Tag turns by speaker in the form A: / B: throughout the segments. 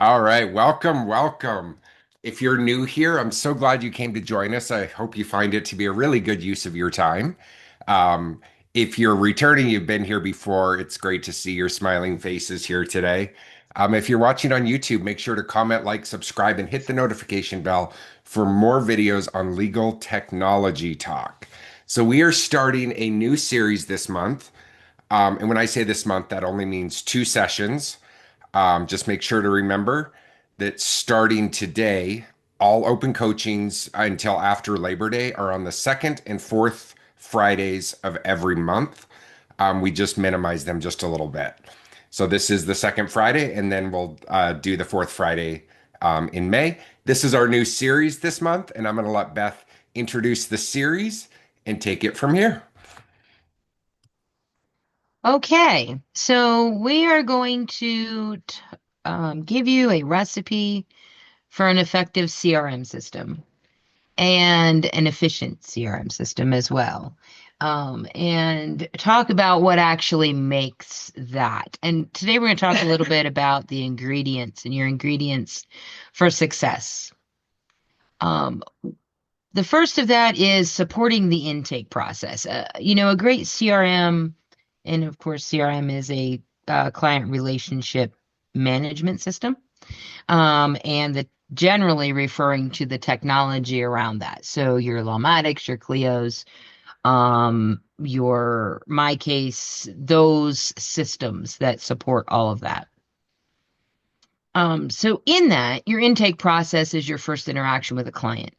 A: All right, welcome, welcome. If you're new here, I'm so glad you came to join us. I hope you find it to be a really good use of your time. Um, if you're returning, you've been here before, it's great to see your smiling faces here today. If you're watching on YouTube, make sure to comment, like, subscribe, and hit the notification bell for more videos on legal technology talk. So we are starting a new series this month. And when I say this month, that only means two sessions. Just make sure to remember that starting today, all open coachings until after Labor Day are on the second and fourth Fridays of every month. We just minimize them just a little bit. So this is the second Friday, and then we'll do the fourth Friday in May. This is our new series this month, and I'm going to let Beth introduce the series and take it from here.
B: Okay, so we are going to give you a recipe for an effective CRM system and an efficient CRM system as well. And talk about what actually makes that. And today we're going to talk a little bit about the ingredients and your ingredients for success. Um, the first of that is supporting the intake process. A great CRM, and of course, CRM is a client relationship management system, and the generally referring to the technology around that. So your Lawmatics, your Clios, your MyCase, those systems that support all of that. So in that, your intake process is your first interaction with a client.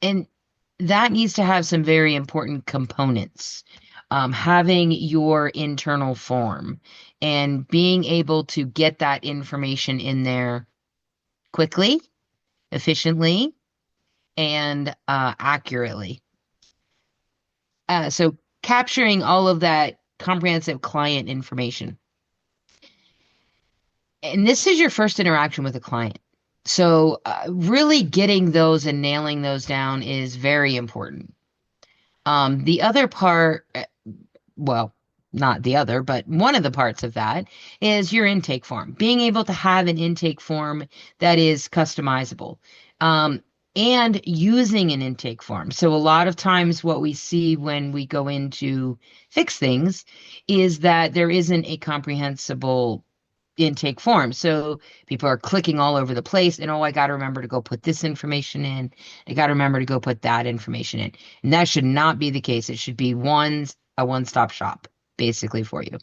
B: And that needs to have some very important components. Having your internal form and being able to get that information in there quickly, efficiently, and accurately. So capturing all of that comprehensive client information. And this is your first interaction with a client. So really getting those and nailing those down is very important. The other part, well, not the other, but one of the parts of that is your intake form. Being able to have an intake form that is customizable. And using an intake form. So a lot of times what we see when we go in to fix things is that there isn't a comprehensible intake form. So people are clicking all over the place and oh, I got to remember to go put this information in. I got to remember to go put that information in. And that should not be the case. It should be a one-stop shop basically for you.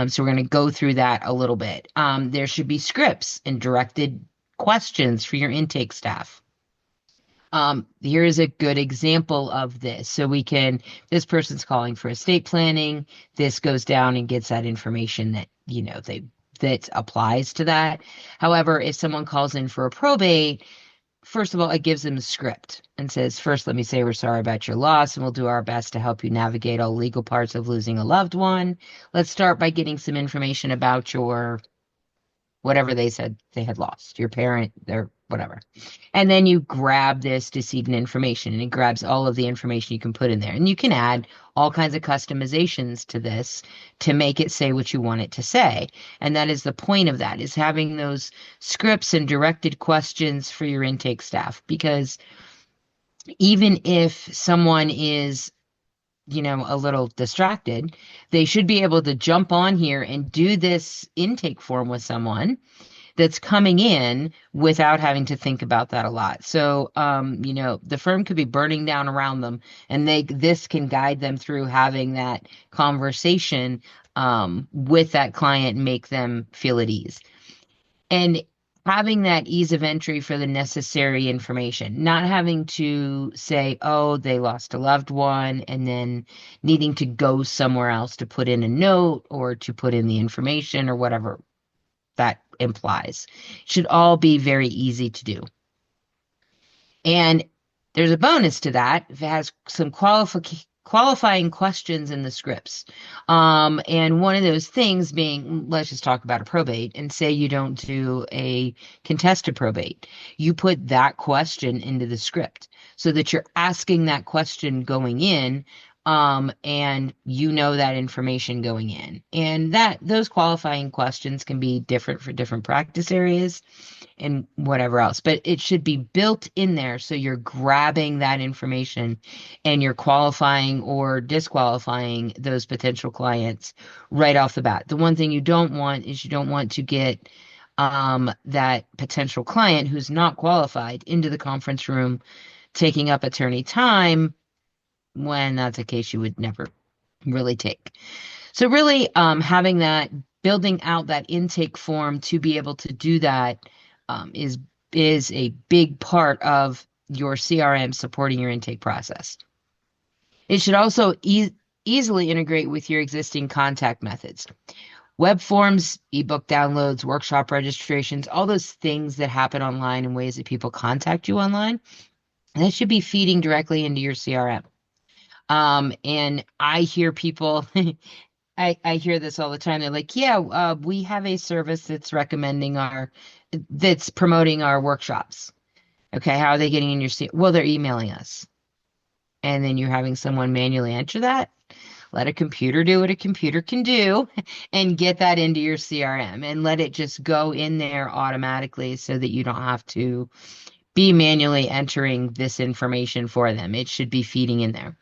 B: So we're going to go through that a little bit. There should be scripts and directed questions for your intake staff. Here is a good example of this. So this person's calling for estate planning. This goes down and gets that information that applies to that. However, if someone calls in for a probate, first of all, it gives them a script and says, first, let me say we're sorry about your loss, and we'll do our best to help you navigate all legal parts of losing a loved one. Let's start by getting some information about your whatever they said they had lost, your parent, their whatever. And then you grab this decedent information and it grabs all of the information you can put in there. And you can add all kinds of customizations to this to make it say what you want it to say. And that is the point of that, is having those scripts and directed questions for your intake staff. Because even if someone is a little distracted, they should be able to jump on here and do this intake form with someone that's coming in without having to think about that a lot. So, the firm could be burning down around them, and this can guide them through having that conversation with that client and make them feel at ease. And having that ease of entry for the necessary information, not having to say, oh, they lost a loved one, and then needing to go somewhere else to put in a note or to put in the information or whatever that implies. Should all be very easy to do. And there's a bonus to that. If it has some qualifying questions in the scripts. And one of those things being, let's just talk about a probate and say you don't do a contested probate. You put that question into the script so that you're asking that question going in And you know that information going in. And that those qualifying questions can be different for different practice areas and whatever else, but it should be built in there so you're grabbing that information and you're qualifying or disqualifying those potential clients right off the bat. The one thing you don't want is you don't want to get that potential client who's not qualified into the conference room taking up attorney time when that's a case you would never really take. So really, having that, building out that intake form to be able to do that is a big part of your CRM supporting your intake process. It should also easily integrate with your existing contact methods. Web forms, ebook downloads, workshop registrations, all those things that happen online and ways that people contact you online, that should be feeding directly into your CRM. And I hear people, I hear this all the time. They're like, yeah, we have a service that's promoting our workshops. Okay, how are they getting in your seat? Well, they're emailing us. And then you're having someone manually enter that. Let a computer do what a computer can do and get that into your CRM and let it just go in there automatically so that you don't have to be manually entering this information for them. It should be feeding in there.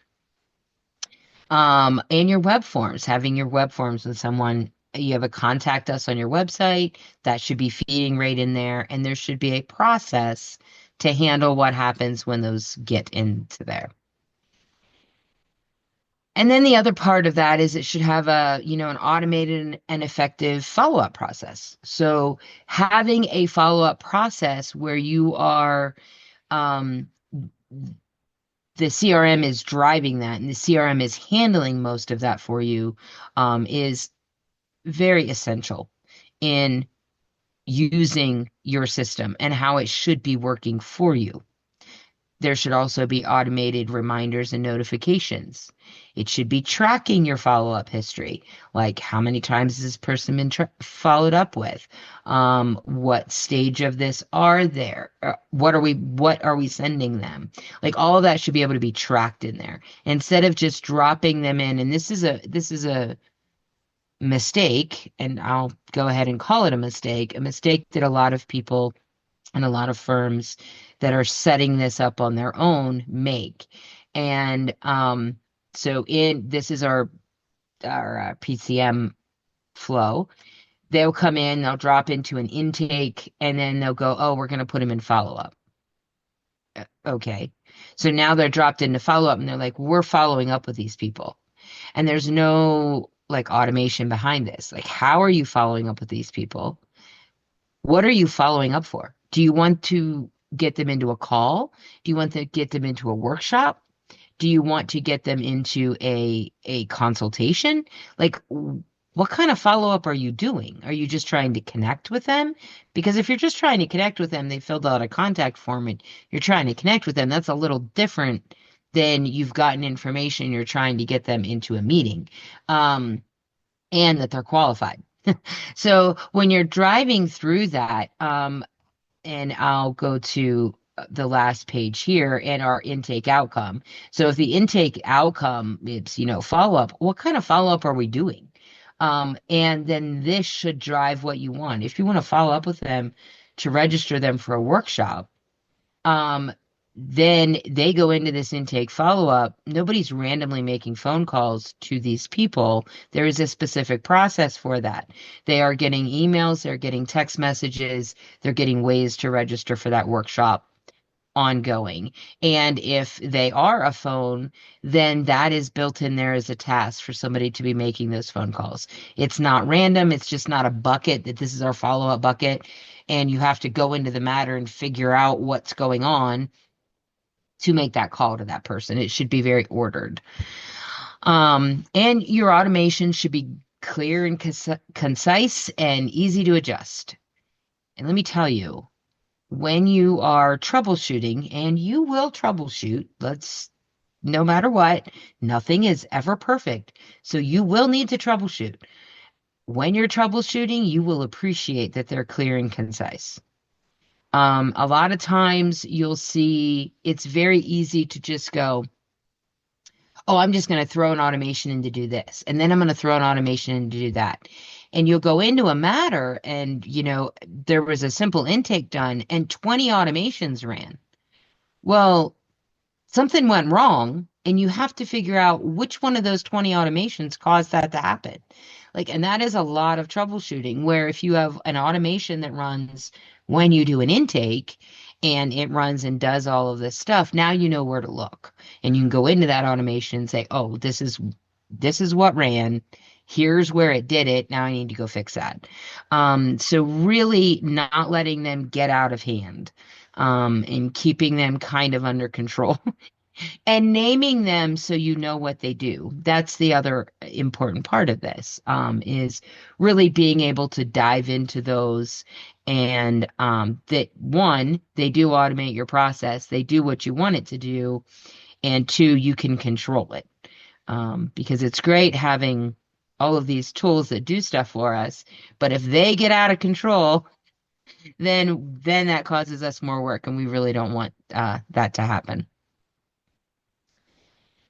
B: And your web forms, having your web forms with someone, you have a contact us on your website, that should be feeding right in there. And there should be a process to handle what happens when those get into there. And then the other part of that is it should have an automated and effective follow-up process. So having a follow-up process where you are, um, the CRM is driving that and the CRM is handling most of that for you, is very essential in using your system and how it should be working for you. There should also be automated reminders and notifications. It should be tracking your follow-up history, like how many times has this person been followed up with? What stage of this are there? What are we sending them? Like all of that should be able to be tracked in there instead of just dropping them in. And this is a mistake, and I'll go ahead and call it a mistake that a lot of people and a lot of firms that are setting this up on their own make. And so in this is our PCM flow. They'll come in, they'll drop into an intake, and then they'll go, oh, we're going to put them in follow up. Okay. So now they're dropped into follow up and they're like, we're following up with these people. And there's no like automation behind this. Like, how are you following up with these people? What are you following up for? Do you want to get them into a call? Do you want to get them into a workshop? Do you want to get them into a consultation? Like, what kind of follow-up are you doing? Are you just trying to connect with them? Because if you're just trying to connect with them, they filled out a contact form and you're trying to connect with them, that's a little different than you've gotten information, you're trying to get them into a meeting, and that they're qualified. So when you're driving through that, and I'll go to the last page here and our intake outcome. So if the intake outcome is, follow up, what kind of follow up are we doing? And then this should drive what you want. If you want to follow up with them to register them for a workshop, um, then they go into this intake follow up. Nobody's randomly making phone calls to these people. There is a specific process for that. They are getting emails, they're getting text messages, they're getting ways to register for that workshop ongoing. And if they are a phone, then that is built in there as a task for somebody to be making those phone calls. It's not random, it's just not a bucket that this is our follow up bucket. And you have to go into the matter and figure out what's going on to make that call to that person. It should be very ordered. And your automation should be clear and concise and easy to adjust. And let me tell you, when you are troubleshooting, and you will troubleshoot, no matter what, nothing is ever perfect. So you will need to troubleshoot. When you're troubleshooting, you will appreciate that they're clear and concise. A lot of times you'll see it's very easy to just go, oh, I'm just going to throw an automation in to do this, and then I'm going to throw an automation in to do that. And you'll go into a matter, and there was a simple intake done, and 20 automations ran. Well, something went wrong, and you have to figure out which one of those 20 automations caused that to happen. And that is a lot of troubleshooting, where if you have an automation that runs when you do an intake and it runs and does all of this stuff, now you know where to look. And you can go into that automation and say, oh, this is what ran. Here's where it did it. Now I need to go fix that. So really not letting them get out of hand, and keeping them kind of under control. And naming them so you know what they do. That's the other important part of this, is really being able to dive into those, and that one, they do automate your process, they do what you want it to do, and two, you can control it. Because it's great having all of these tools that do stuff for us, but if they get out of control, then that causes us more work, and we really don't want that to happen.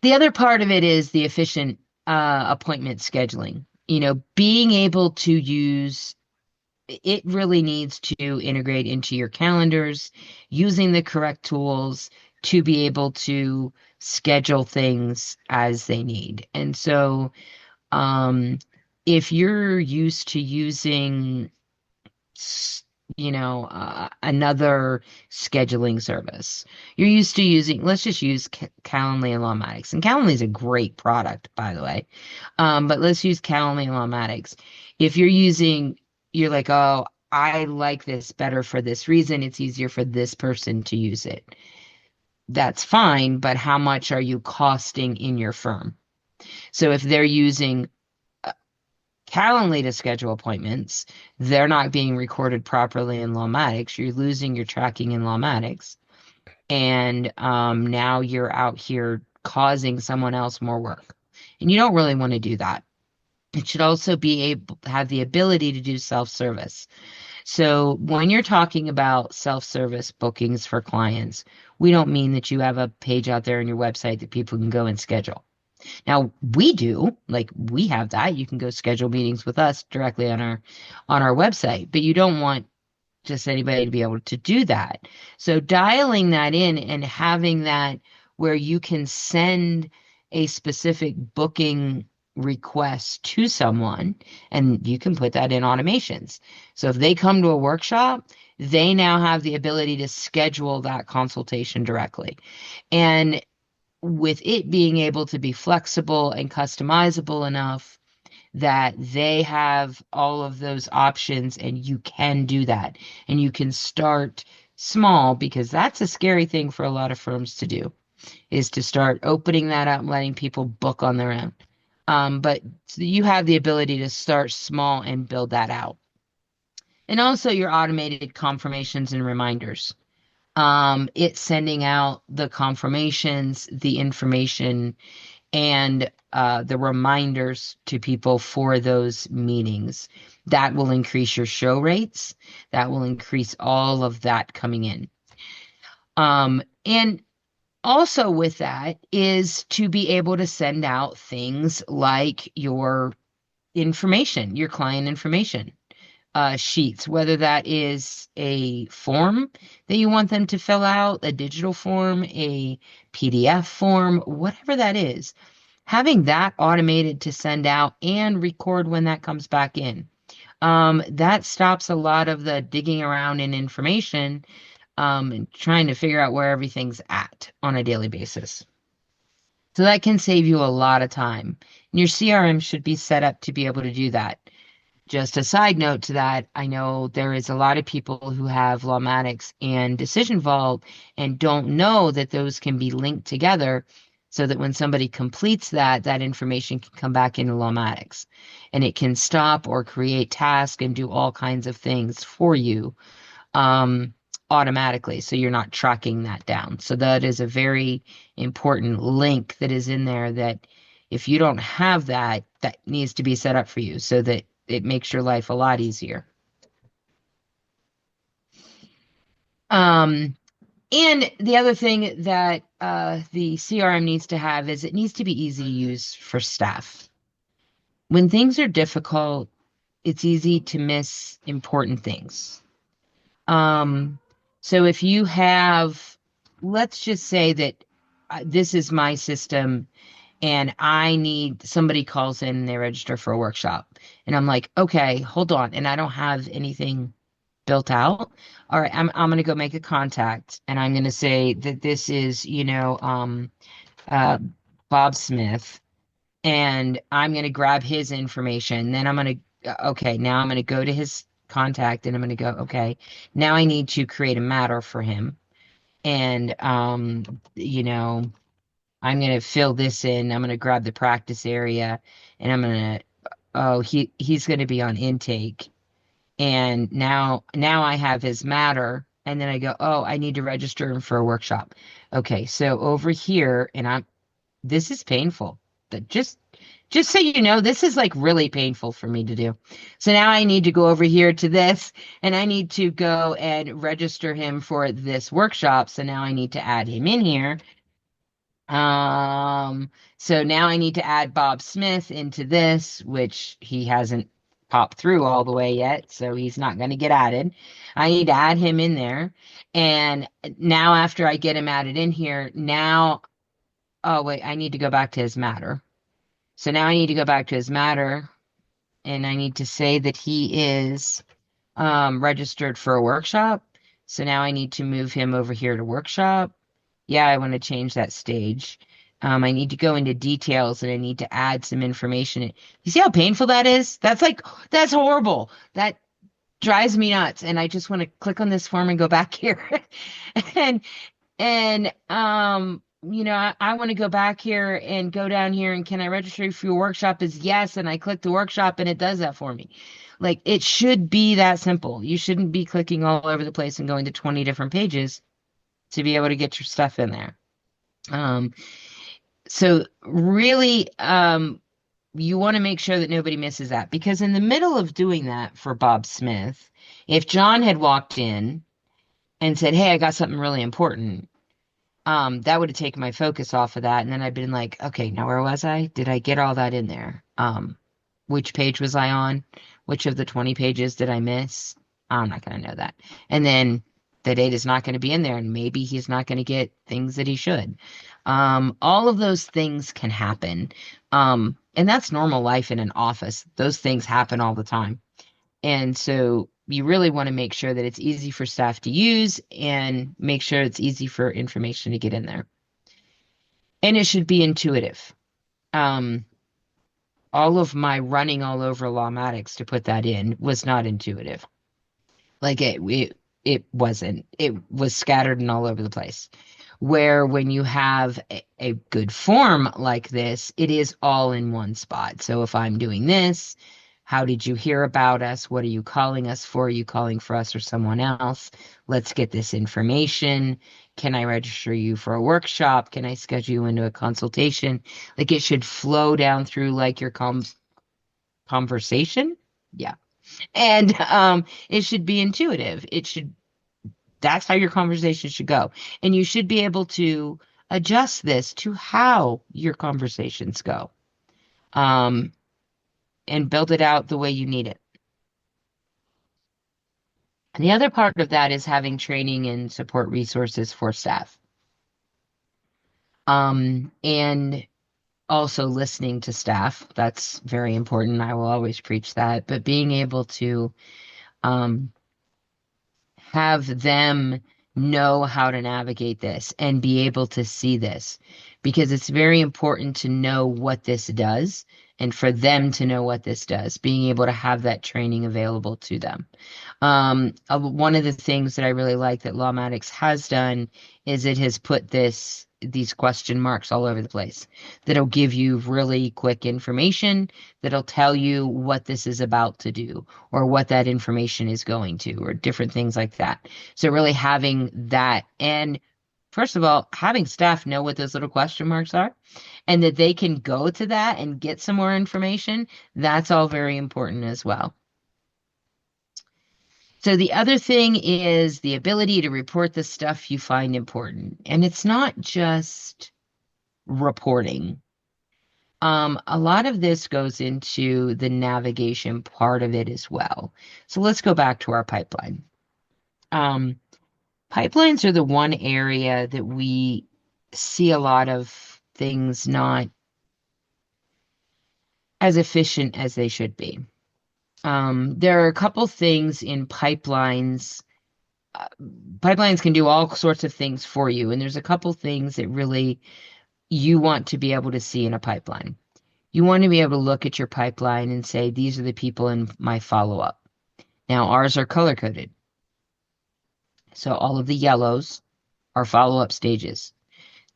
B: The other part of it is the efficient appointment scheduling. Being able to use it really needs to integrate into your calendars, using the correct tools to be able to schedule things as they need. And so, um, if you're used to using another scheduling service. You're used to using, let's just use Calendly and Lawmatics. And Calendly is a great product, by the way. But let's use Calendly and Lawmatics. If you're like, oh, I like this better for this reason. It's easier for this person to use it. That's fine, but how much are you costing in your firm? So if they're using Calendly to schedule appointments, they're not being recorded properly in Lawmatics. You're losing your tracking in Lawmatics. And now you're out here causing someone else more work. And you don't really want to do that. It should also be able have the ability to do self-service. So when you're talking about self-service bookings for clients, we don't mean that you have a page out there on your website that people can go and schedule. Now we do, like we have that. You can go schedule meetings with us directly on our website, but you don't want just anybody to be able to do that. So dialing that in and having that where you can send a specific booking request to someone, and you can put that in automations. So if they come to a workshop, they now have the ability to schedule that consultation directly. And with it being able to be flexible and customizable enough that they have all of those options, and you can do that. And you can start small, because that's a scary thing for a lot of firms to do, is to start opening that up and letting people book on their own. But you have the ability to start small and build that out. And also your automated confirmations and reminders. It's sending out the confirmations, the information, and the reminders to people for those meetings. That will increase your show rates. That will increase all of that coming in. And also with that is to be able to send out things like your information, your client information sheets, whether that is a form that you want them to fill out, a digital form, a PDF form, whatever that is, having that automated to send out and record when that comes back in. That stops a lot of the digging around in information, and trying to figure out where everything's at on a daily basis. So that can save you a lot of time. And your CRM should be set up to be able to do that. Just a side note to that, I know there is a lot of people who have Lawmatics and Decision Vault and don't know that those can be linked together, so that when somebody completes that information can come back into Lawmatics, and it can stop or create tasks and do all kinds of things for you, automatically. So you're not tracking that down. So that is a very important link that is in there, that if you don't have that, that needs to be set up for you so that it makes your life a lot easier. Um, and the other thing that the CRM needs to have is it needs to be easy to use for staff. When things are difficult, it's easy to miss important things. Um, so if you have, let's just say that this is my system and I need somebody calls in and they register for a workshop. And I'm like, okay, hold on. And I don't have anything built out. All right, I'm gonna go make a contact and I'm gonna say that this is, uh Bob Smith, and I'm gonna grab his information. Then okay, now I'm gonna go to his contact and I'm gonna go, okay, now I need to create a matter for him. And I'm gonna fill this in. I'm gonna grab the practice area and I'm gonna oh he's gonna be on intake. And now I have his matter. And then I go, oh, I need to register him for a workshop. Okay, so over here, and this is painful. But just so you know, this is like really painful for me to do. So now I need to go over here to this and I need to go and register him for this workshop. So now I need to add him in here. So now I need to add Bob Smith into this, which he hasn't popped through all the way yet, so he's not going to get added. I need to add him in there. And now after I get him added in here, now, oh wait, I need to go back to his matter. So now I need to go back to his matter and I need to say that he is registered for a workshop. So now I need to move him over here to workshop. Yeah, I want to change that stage. I need to go into details and I need to add some information. You see how painful that is? That's horrible. That drives me nuts. And I just want to click on this form and go back here. and I want to go back here and go down here and can I register for your workshop is yes. And I click the workshop and it does that for me. Like it should be that simple. You shouldn't be clicking all over the place and going to 20 different pages to be able to get your stuff in there. Um, so really, you want to make sure that nobody misses that because in the middle of doing that for Bob Smith, if John had walked in and said, "Hey, I got something really important," that would have taken my focus off of that, and then I'd been like, "Okay, now where was I? Did I get all that in there? Which page was I on? Which of the 20 pages did I miss? I'm not going to know that." And then the data's not going to be in there, and maybe he's not going to get things that he should. All of those things can happen. And that's normal life in an office. Those things happen all the time. And so you really want to make sure that it's easy for staff to use and make sure it's easy for information to get in there. And it should be intuitive. Um, all of my running all over Lawmatics to put that in was not intuitive. Like it wasn't. It was scattered and all over the place. Where when you have a good form like this, it is all in one spot. So if I'm doing this, how did you hear about us? What are you calling us for? Are you calling for us or someone else? Let's get this information. Can I register you for a workshop? Can I schedule you into a consultation? Like it should flow down through like your conversation. Yeah. And it should be intuitive. That's how your conversation should go. And you should be able to adjust this to how your conversations go, um, and build it out the way you need it. And the other part of that is having training and support resources for staff. And also listening to staff. That's very important. I will always preach that. But being able to um, have them know how to navigate this and be able to see this because it's very important to know what this does and for them to know what this does, being able to have that training available to them. One of the things that I really like that Lawmatics has done is it has put these question marks all over the place that'll give you really quick information that'll tell you what this is about to do or what that information is going to or different things like that. So really having that and first of all, having staff know what those little question marks are and that they can go to that and get some more information, that's all very important as well. So the other thing is the ability to report the stuff you find important. And it's not just reporting. A lot of this goes into the navigation part of it as well. So let's go back to our pipeline. Um, Pipelines are the one area that we see a lot of things not as efficient as they should be. There are a couple things in pipelines. uh, Pipelines can do all sorts of things for you, and there's a couple things that really you want to be able to see in a pipeline. You want to be able to look at your pipeline and say, these are the people in my follow-up. Now, ours are color coded. So all of the yellows are follow-up stages.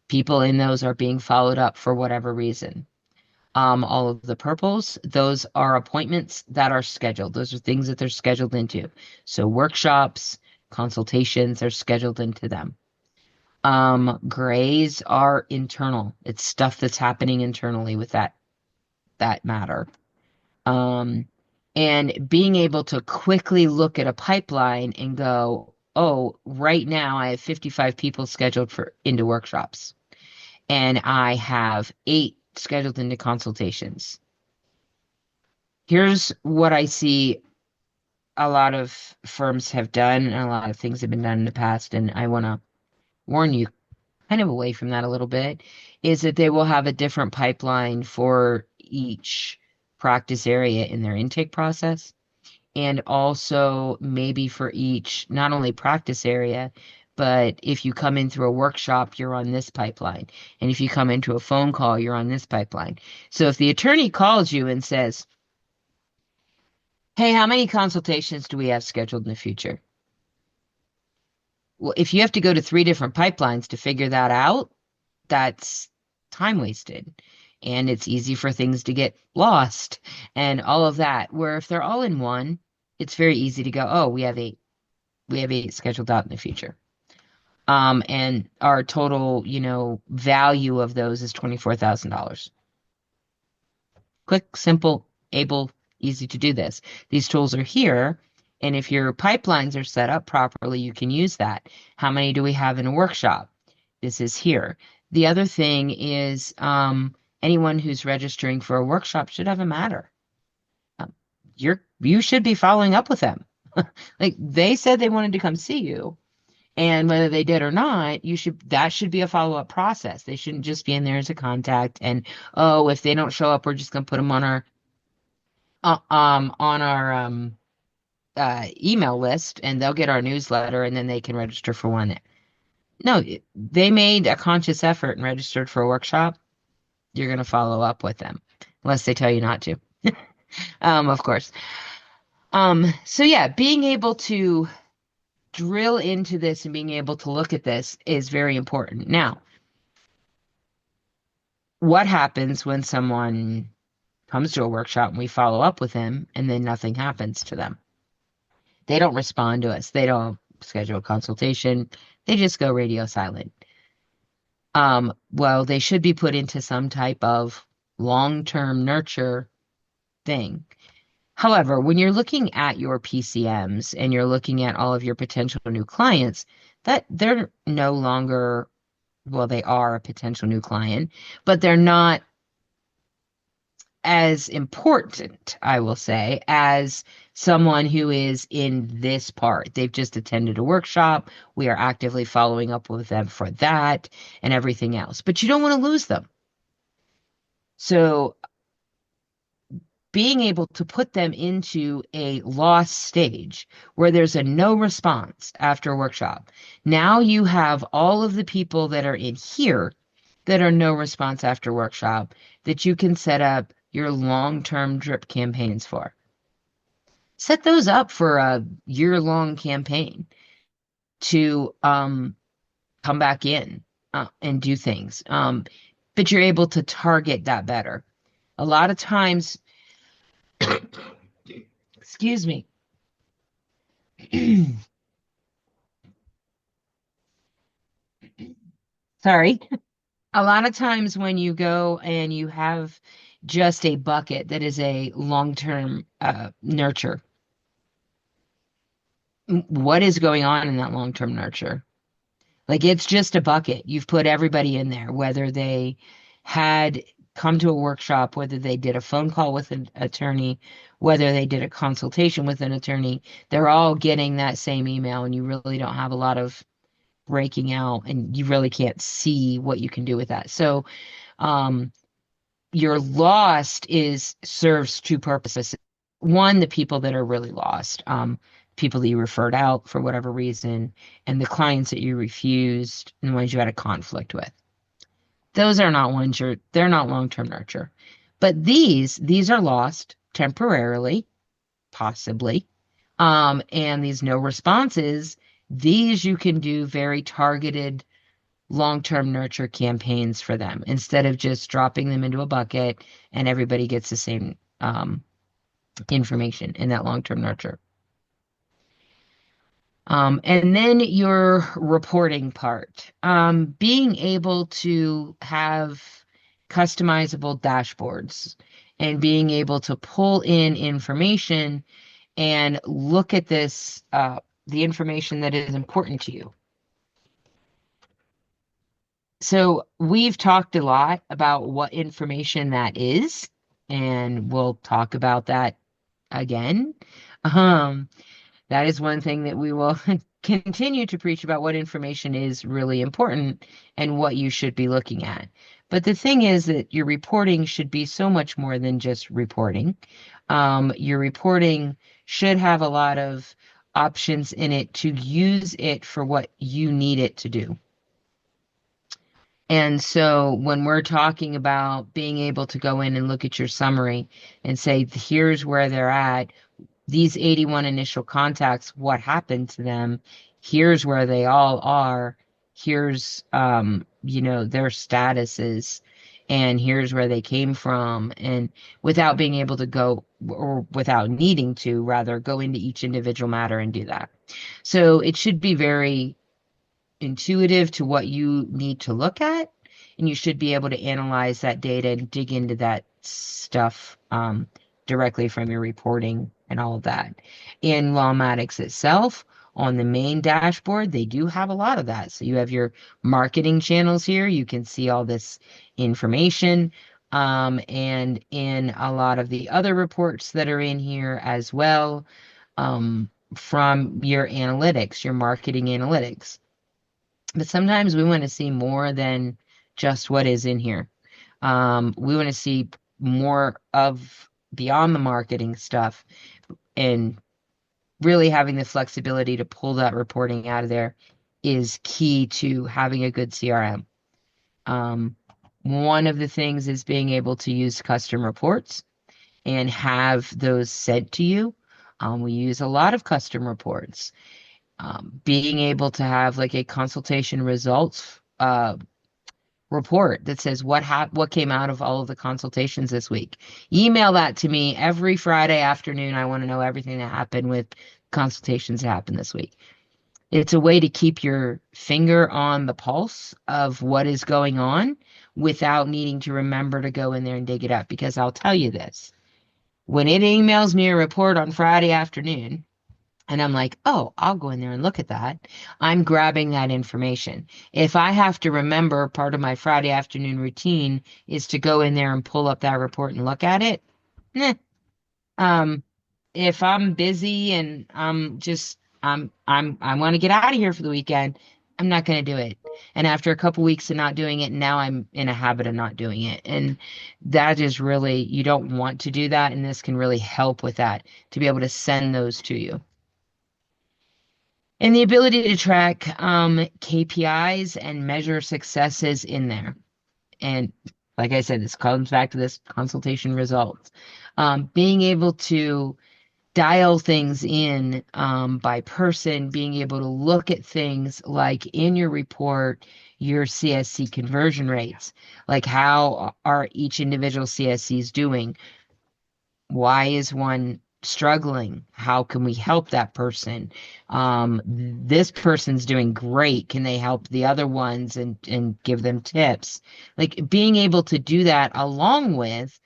B: People in those are being followed up for whatever reason. All of the purples, those are appointments that are scheduled. Those are things that they're scheduled into. So workshops, consultations are scheduled into them. Grays are internal. It's stuff that's happening internally with that matter. Um, and being able to quickly look at a pipeline and go, oh, right now I have 55 people scheduled for into workshops, and I have 8 scheduled into consultations. Here's what I see a lot of firms have done, and a lot of things have been done in the past, and I want to warn you kind of away from that a little bit, is that they will have a different pipeline for each practice area in their intake process, and also maybe for each, not only practice area, but if you come in through a workshop, you're on this pipeline. And if you come into a phone call, you're on this pipeline. So if the attorney calls you and says, hey, how many consultations do we have scheduled in the future? Well, if you have to go to 3 different pipelines to figure that out, that's time wasted. And it's easy for things to get lost and all of that. Where if they're all in one, it's very easy to go, oh, we have 8 scheduled out in the future. And our total, value of those is $24,000. Quick, simple, able, easy to do this. These tools are here, and if your pipelines are set up properly, you can use that. How many do we have in a workshop? This is here. The other thing is anyone who's registering for a workshop should have a matter. Um, you should be following up with them. Like they said they wanted to come see you, and whether they did or not, that should be a follow-up process. They shouldn't just be in there as a contact and, oh, if they don't show up, we're just gonna put them on our email list, and they'll get our newsletter, and then they can register for one. No, they made a conscious effort and registered for a workshop. You're gonna follow up with them, unless they tell you not to. Of course. So yeah, being able to drill into this and being able to look at this is very important. Now, what happens when someone comes to a workshop and we follow up with them and then nothing happens to them? They don't respond to us. They don't schedule a consultation. They just go radio silent. Well, they should be put into some type of long-term nurture thing. However, when you're looking at your PCMs and you're looking at all of your potential new clients, that they're no longer, well, they are a potential new client, but they're not as important, I will say, as someone who is in this part. They've just attended a workshop. We are actively following up with them for that and everything else. But you don't want to lose them. So being able to put them into a loss stage where there's a no response after a workshop. Now you have all of the people that are in here that are no response after workshop that you can set up your long-term drip campaigns for. Set those up for a year-long campaign to come back in and do things. But you're able to target that better. A lot of times, excuse me. Sorry. A lot of times when you go and you have just a bucket that is a long-term nurture, what is going on in that long-term nurture? Like it's just a bucket. You've put everybody in there, whether they had come to a workshop, whether they did a phone call with an attorney, whether they did a consultation with an attorney, they're all getting that same email, and you really don't have a lot of breaking out, and you really can't see what you can do with that. So, um, your lost is serves two purposes. One, the people that are really lost, people that you referred out for whatever reason, and the clients that you refused and the ones you had a conflict with. Those are not ones they're not long-term nurture. But these are lost temporarily, possibly. And these no responses, these you can do very targeted long-term nurture campaigns for them instead of just dropping them into a bucket and everybody gets the same information in that long-term nurture. And then your reporting part, being able to have customizable dashboards and being able to pull in information and look at the information that is important to you. So we've talked a lot about what information that is, and we'll talk about that again. Um, that is one thing that we will continue to preach about what information is really important and what you should be looking at. But the thing is that your reporting should be so much more than just reporting. Your reporting should have a lot of options in it to use it for what you need it to do. And so when we're talking about being able to go in and look at your summary and say, here's where they're at, these 81 initial contacts, what happened to them, here's where they all are, here's their statuses, and here's where they came from, and without being able to go, or without needing to rather go into each individual matter and do that. So it should be very intuitive to what you need to look at, and you should be able to analyze that data and dig into that stuff directly from your reporting and all of that. In Lawmatics itself, on the main dashboard, they do have a lot of that. So you have your marketing channels here. You can see all this information. And in a lot of the other reports that are in here as well, from your analytics, your marketing analytics. But sometimes we want to see more than just what is in here. We want to see more of beyond the marketing stuff and really having the flexibility to pull that reporting out of there is key to having a good CRM. One of the things is being able to use custom reports and have those sent to you. We use a lot of custom reports. Being able to have like a consultation results report that says what came out of all of the consultations this week. Email that to me every Friday afternoon. I want to know everything that happened with consultations that happened this week. It's a way to keep your finger on the pulse of what is going on without needing to remember to go in there and dig it up. Because I'll tell you this, when it emails me a report on Friday afternoon, and I'm like, oh, I'll go in there and look at that, I'm grabbing that information. If I have to remember part of my Friday afternoon routine is to go in there and pull up that report and look at it, eh. Um, if I'm busy and I want to get out of here for the weekend, I'm not going to do it. And after a couple weeks of not doing it, now I'm in a habit of not doing it. And that is really, you don't want to do that. And this can really help with that, to be able to send those to you. And the ability to track KPIs and measure successes in there. And like I said, this comes back to this consultation results. Being able to dial things in by person, being able to look at things like in your report, your CSC conversion rates, like how are each individual CSCs doing? Why is one struggling? How can we help that person? This person's doing great. Can they help the other ones and give them tips? Like being able to do that along with,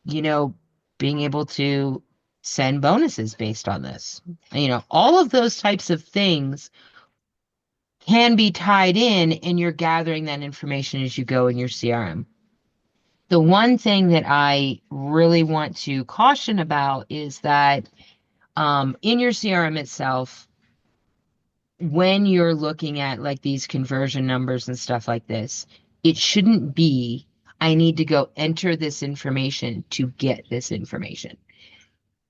B: you know, being able to send bonuses based on this. All of those types of things can be tied in, and you're gathering that information as you go in your CRM. The one thing that I really want to caution about is that in your CRM itself, when you're looking at like these conversion numbers and stuff like this, it shouldn't be, I need to go enter this information to get this information.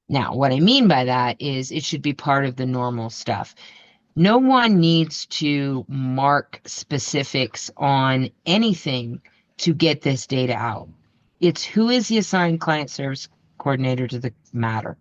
B: Now, what I mean by that is it should be part of the normal stuff. No one needs to mark specifics on anything to get this data out. It's who is the assigned client service coordinator to the matter.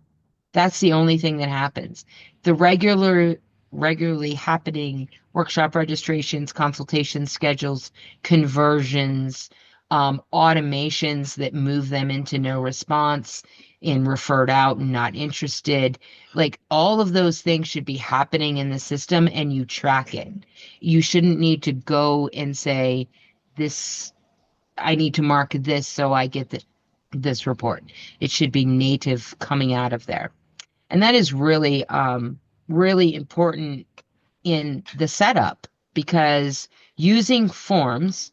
B: That's the only thing that happens. The regularly happening workshop registrations, consultation schedules, conversions, automations that move them into no response and referred out and not interested. Like all of those things should be happening in the system and you track it. You shouldn't need to go and say, this, I need to mark this so I get this report. It should be native coming out of there. And that is really, really important in the setup because using forms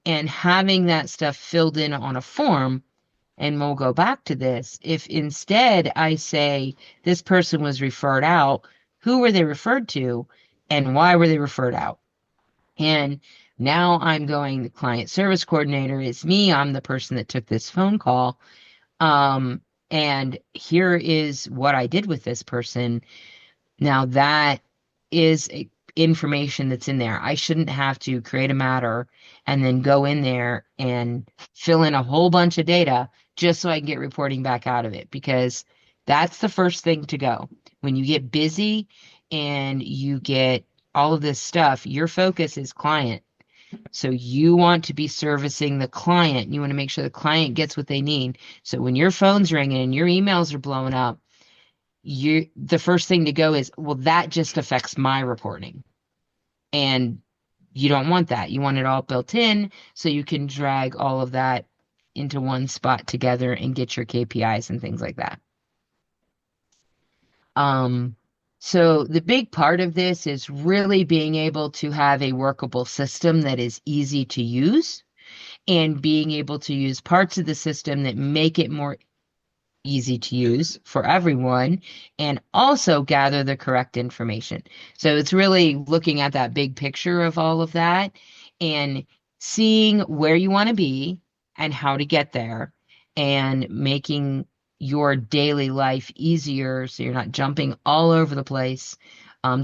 B: and having that stuff filled in on a form, and we'll go back to this. If instead I say this person was referred out, who were they referred to and why were they referred out? And now I'm going, the client service coordinator is me. I'm the person that took this phone call. Um, and here is what I did with this person. Now that is information that's in there. I shouldn't have to create a matter and then go in there and fill in a whole bunch of data just so I can get reporting back out of it because that's the first thing to go. When you get busy and you get all of this stuff, your focus is client. So you want to be servicing the client. You want to make sure the client gets what they need. So when your phone's ringing and your emails are blowing up, the first thing to go is, well, that just affects my reporting. And you don't want that. You want it all built in so you can drag all of that into one spot together and get your KPIs and things like that. Um, so the big part of this is really being able to have a workable system that is easy to use and being able to use parts of the system that make it more easy to use for everyone and also gather the correct information. So it's really looking at that big picture of all of that and seeing where you want to be and how to get there and making your daily life easier so you're not jumping all over the place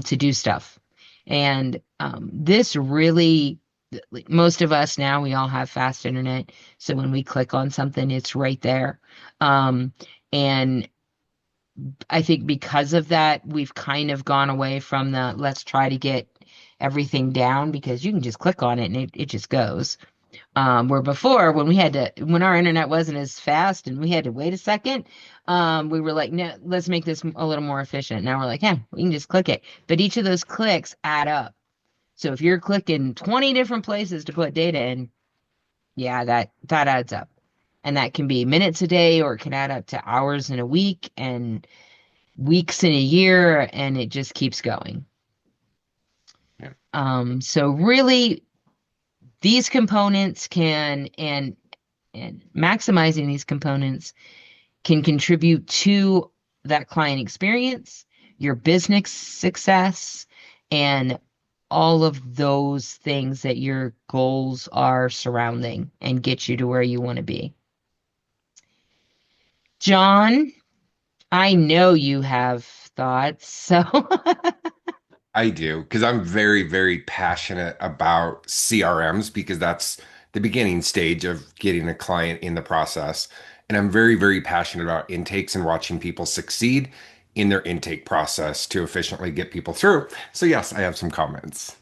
B: to do stuff. And this really, like most of us now, we all have fast internet. So when we click on something, it's right there. And I think because of that, we've kind of gone away from the let's try to get everything down because you can just click on it and it just goes. Where before, when our internet wasn't as fast and we had to wait a second, we were like, no, let's make this a little more efficient. Now we're like, yeah, we can just click it. But each of those clicks add up. So if you're clicking 20 different places to put data in, yeah, that adds up. And that can be minutes a day or it can add up to hours in a week and weeks in a year, and it just keeps going.
A: Yeah.
B: So really these components can and maximizing these components can contribute to that client experience, your business success, and all of those things that your goals are surrounding and get you to where you want to be. John, I know you have thoughts, so
A: I do, because I'm very, very passionate about CRMs because that's the beginning stage of getting a client in the process. And I'm very, very passionate about intakes and watching people succeed in their intake process to efficiently get people through. So yes, I have some comments.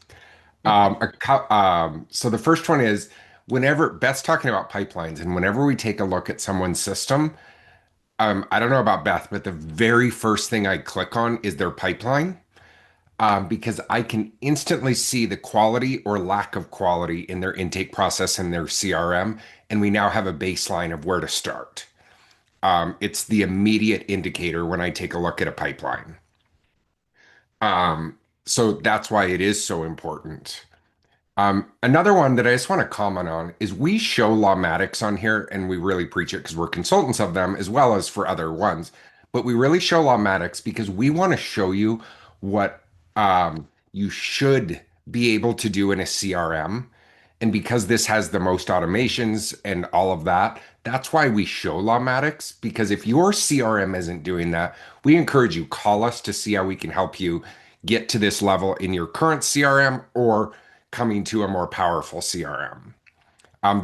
A: So the first one is whenever Beth's talking about pipelines, and whenever we take a look at someone's system, I don't know about Beth, but the very first thing I click on is their pipeline because I can instantly see the quality or lack of quality in their intake process and their CRM, and we now have a baseline of where to start. It's the immediate indicator when I take a look at a pipeline. Um, so that's why it is so important. Another one that I just want to comment on is we show Lawmatics on here and we really preach it because we're consultants of them as well as for other ones. But we really show Lawmatics because we want to show you what you should be able to do in a CRM. And because this has the most automations and all of that, that's why we show Lawmatics. Because if your CRM isn't doing that, we encourage you call us to see how we can help you get to this level in your current CRM or coming to a more powerful CRM.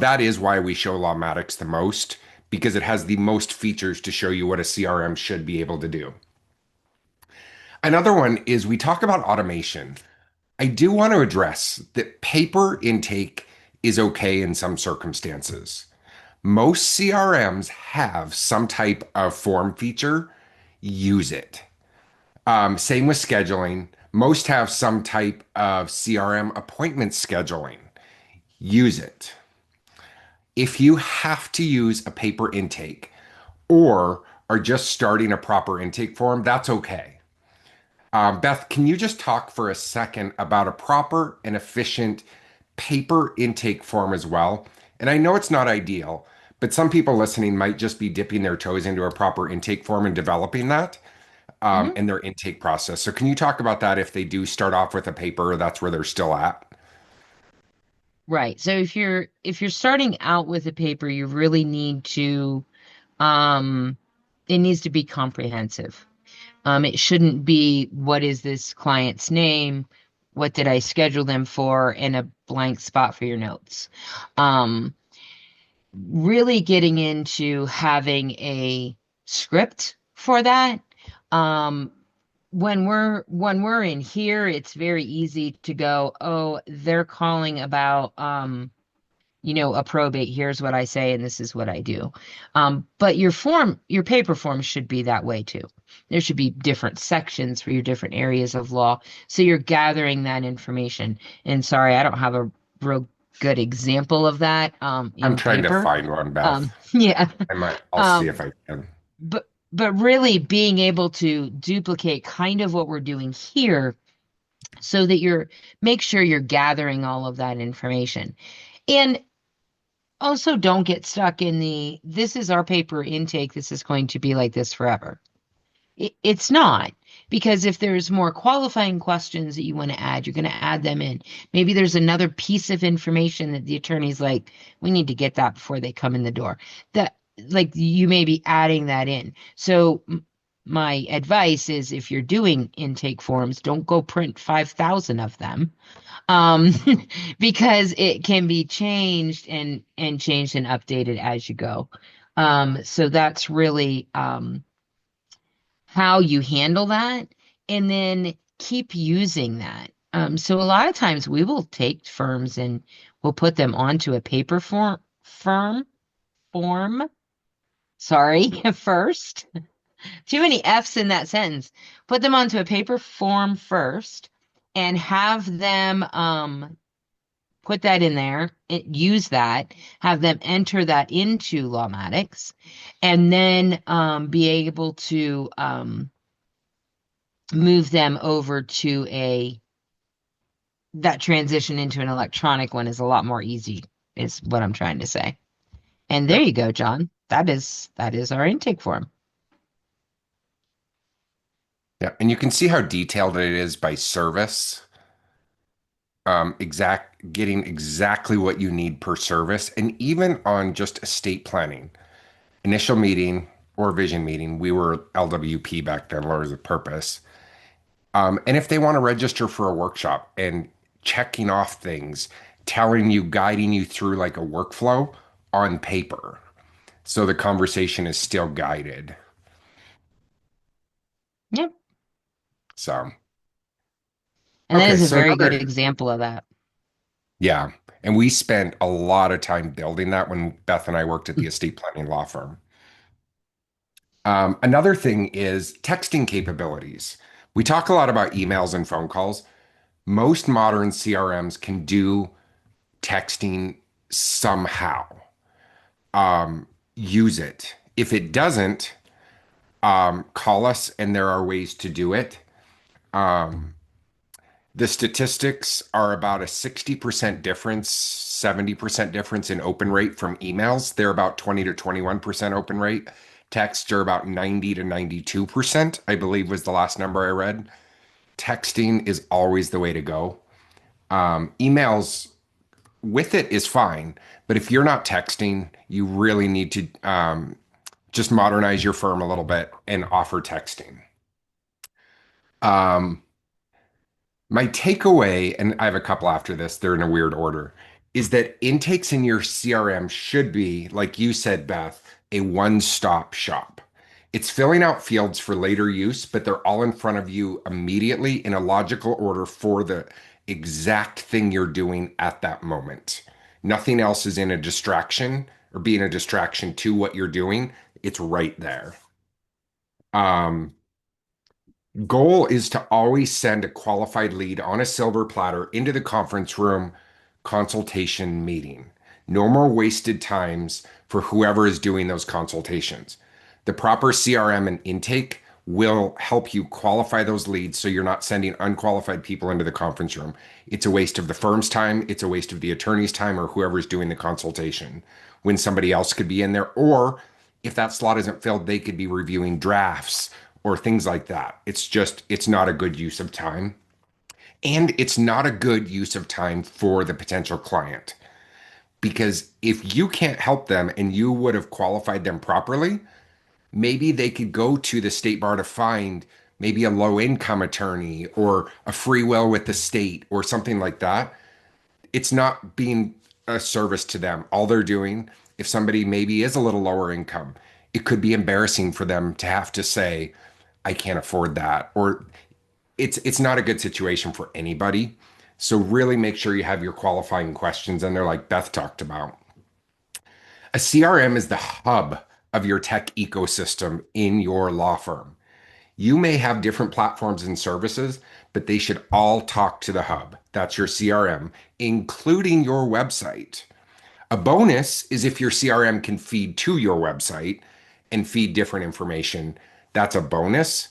A: That is why we show Lawmatics the most because it has the most features to show you what a CRM should be able to do. Another one is we talk about automation. I do want to address that paper intake is okay in some circumstances. Most CRMs have some type of form feature. Use it. Same with scheduling. Most have some type of CRM appointment scheduling. Use it. If you have to use a paper intake or are just starting a proper intake form, that's okay. Beth, can you just talk for a second about a proper and efficient paper intake form as well? And I know it's not ideal, but some people listening might just be dipping their toes into a proper intake form and developing that
B: Mhm.
A: in their intake process. So, can you talk about that if they do start off with a paper, that's where they're still at?
B: Right. So if you're starting out with a paper, you really need to um it needs to be comprehensive. It shouldn't be what is this client's name? What did I schedule them for? And a blank spot for your notes. Um, really getting into having a script for that. Um, when we're in here, it's very easy to go, oh, they're calling about a probate. Here's what I say, and this is what I do. But your paper form should be that way too. There should be different sections for your different areas of law. So you're gathering that information. And sorry, I don't have a real good example of that
A: I'm
B: in
A: trying to
B: paper.
A: find one, Beth.
B: Yeah.
A: I'll see
B: Um,
A: if I can.
B: but really being able to duplicate kind of what we're doing here so that make sure you're gathering all of that information. And also, don't get stuck in this is our paper intake, this is going to be like this forever. It's not, because if there's more qualifying questions that you want to add, you're going to add them in. Maybe there's another piece of information that the attorney's like, we need to get that before they come in the door. That, like, you may be adding that in. So, my advice is if you're doing intake forms, don't go print 5,000 of them um, because it can be changed and changed and updated as you go. So that's really how you handle that, and then keep using that. So a lot of times we will take firms and we'll put them onto a paper form. Sorry, first. Too many F's in that sentence. Put them onto a paper form first and have them put that in there, use that, have them enter that into Lawmatics, and then be able to move them over to that transition into an electronic one is a lot more easy, is what I'm trying to say. And there
A: Yeah.
B: you go, John. That is our intake form.
A: Yeah. And you can see how detailed it is by service. Getting exactly what you need per service. And even on just estate planning, initial meeting or vision meeting, we were LWP back then, Lawyers of Purpose. And if they want to register for a workshop and checking off things, telling you, guiding you through like a workflow on paper. So the conversation is still guided.
B: Yep.
A: So,
B: And that
A: okay.
B: is a
A: So
B: very good
A: another,
B: example of that.
A: yeah. And we spent a lot of time building that when Beth and I worked at the estate planning law firm. Another thing is texting capabilities. We talk a lot about emails and phone calls. Most modern CRMs can do texting somehow. Use it. If it doesn't, call us and there are ways to do it. Um, the statistics are about a 60% difference, 70% difference in open rate from emails. They're about 20 to 21% open rate. Texts are about 90 to 92%, I believe was the last number I read. Texting is always the way to go. Emails with it is fine, but if you're not texting, you really need to just modernize your firm a little bit and offer texting. Um, My takeaway, and I have a couple after this, they're in a weird order, is that intakes in your CRM should be, like you said, Beth, a one-stop shop. It's filling out fields for later use, but they're all in front of you immediately in a logical order for the exact thing you're doing at that moment. Nothing else is in a distraction or being a distraction to what you're doing. It's right there. Um, Goal is to always send a qualified lead on a silver platter into the conference room consultation meeting. No more wasted times for whoever is doing those consultations. The proper CRM and intake will help you qualify those leads so you're not sending unqualified people into the conference room. It's a waste of the firm's time, it's a waste of the attorney's time or whoever's doing the consultation when somebody else could be in there. Or if that slot isn't filled, they could be reviewing drafts or things like that. It's not a good use of time. And it's not a good use of time for the potential client. Because if you can't help them and you would have qualified them properly, maybe they could go to the state bar to find maybe a low income attorney or a free will with the state or something like that. It's not being a service to them. All they're doing, if somebody maybe is a little lower income, it could be embarrassing for them to have to say, I can't afford that. Or it's not a good situation for anybody. So really make sure you have your qualifying questions in there, like Beth talked about. A CRM is the hub of your tech ecosystem in your law firm. You may have different platforms and services, but they should all talk to the hub. That's your CRM, including your website. A bonus is if your CRM can feed to your website and feed different information. That's a bonus,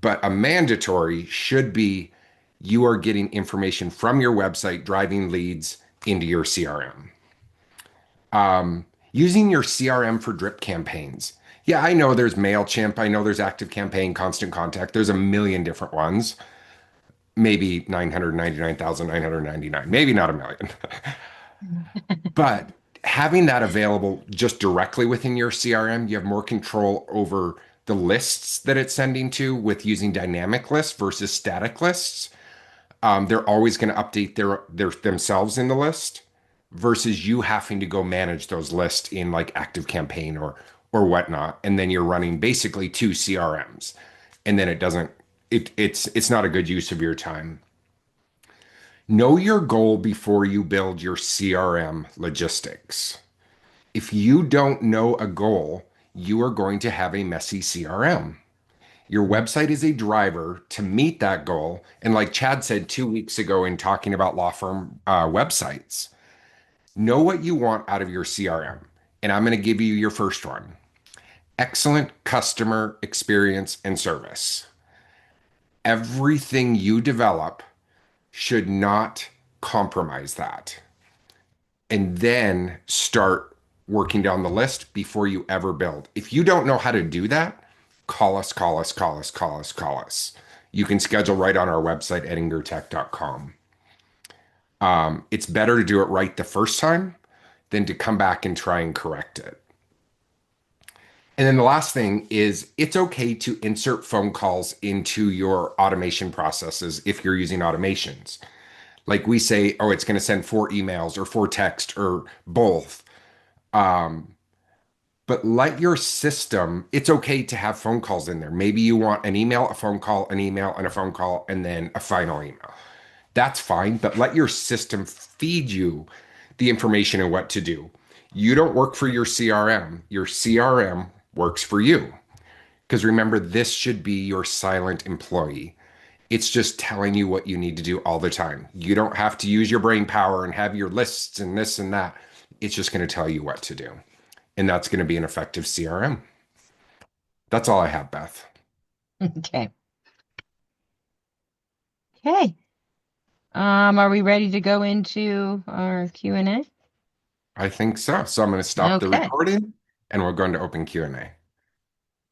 A: but a mandatory should be you are getting information from your website driving leads into your CRM. Using your CRM for drip campaigns. Yeah, I know there's MailChimp. I know there's Active Campaign, Constant Contact. There's a million different ones. Maybe 999,999. Maybe not a million. But having that available just directly within your CRM, you have more control over the lists that it's sending to with using dynamic lists versus static lists. They're always going to update their themselves in the list versus you having to go manage those lists in like Active Campaign or whatnot, and then you're running basically two CRMs, and then it doesn't. It's not a good use of your time. Know your goal before you build your CRM logistics. If you don't know a goal, you are going to have a messy CRM. Your website is a driver to meet that goal. And like Chad said 2 weeks ago in talking about law firm websites, know what you want out of your CRM. And I'm going to give you your first one: excellent customer experience and service. Everything you develop should not compromise that. And then start working down the list before you ever build. If you don't know how to do that, call us, call us, call us, call us, call us. You can schedule right on our website, ettingertech.com. It's better to do it right the first time than to come back and try and correct it. And then the last thing is it's okay to insert phone calls into your automation processes if you're using automations. Like we say, oh, it's going to send 4 emails or 4 text or both. Um, but let your system, it's okay to have phone calls in there. Maybe you want an email, a phone call, an email, and a phone call, and then a final email. That's fine, but let your system feed you the information and what to do. You don't work for your CRM works for you. Because remember, this should be your silent employee. It's just telling you what you need to do all the time. You don't have to use your brain power and have your lists and this and that. It's just going to tell you what to do. and that's going to be an effective CRM. That's all I have, Beth.
B: Okay. Okay. Are we ready to go into our Q&A?
A: I think so. So I'm going to stop the
B: Okay.
A: recording and we're going to open Q&A.